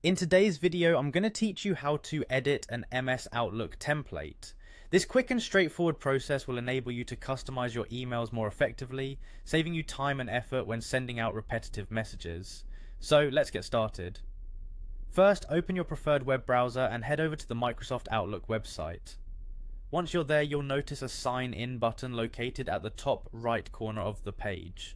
In today's video, I'm going to teach you how to edit an MS Outlook template. This quick and straightforward process will enable you to customize your emails more effectively, saving you time and effort when sending out repetitive messages. So let's get started. First, open your preferred web browser and head over to the Microsoft Outlook website. Once you're there, you'll notice a Sign In button located at the top right corner of the page.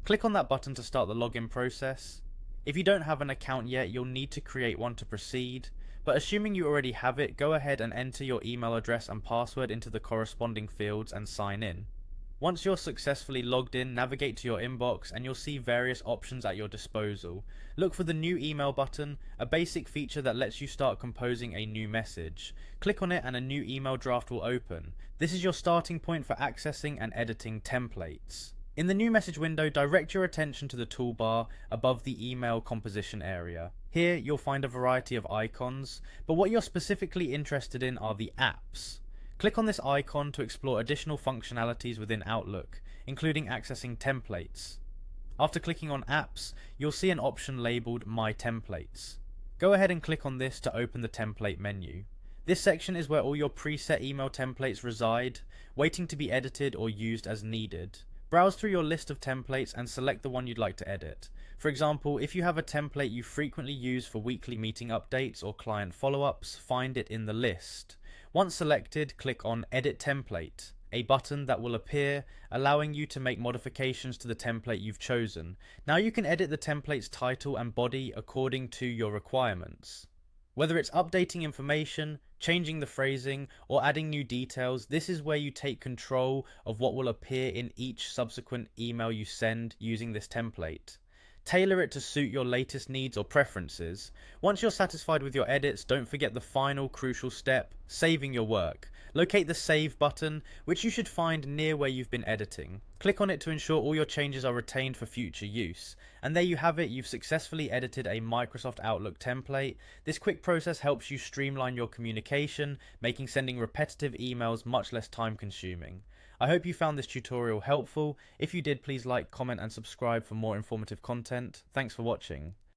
Click on that button to start the login process. If you don't have an account yet, you'll need to create one to proceed, but assuming you already have it, go ahead and enter your email address and password into the corresponding fields and sign in. Once you're successfully logged in, navigate to your inbox and you'll see various options at your disposal. Look for the new email button, a basic feature that lets you start composing a new message. Click on it and a new email draft will open. This is your starting point for accessing and editing templates. In the new message window, direct your attention to the toolbar above the email composition area. Here you'll find a variety of icons, but what you're specifically interested in are the apps. Click on this icon to explore additional functionalities within Outlook, including accessing templates. After clicking on apps, you'll see an option labeled My Templates. Go ahead and click on this to open the template menu. This section is where all your preset email templates reside, waiting to be edited or used as needed. Browse through your list of templates and select the one you'd like to edit. For example, if you have a template you frequently use for weekly meeting updates or client follow-ups, find it in the list. Once selected, click on Edit Template, a button that will appear, allowing you to make modifications to the template you've chosen. Now you can edit the template's title and body according to your requirements. Whether it's updating information, changing the phrasing, or adding new details, this is where you take control of what will appear in each subsequent email you send using this template. Tailor it to suit your latest needs or preferences. Once you're satisfied with your edits, don't forget the final crucial step, saving your work. Locate the Save button, which you should find near where you've been editing. Click on it to ensure all your changes are retained for future use. And there you have it, you've successfully edited a Microsoft Outlook template. This quick process helps you streamline your communication, making sending repetitive emails much less time consuming. I hope you found this tutorial helpful. If you did, please like, comment and subscribe for more informative content. Thanks for watching.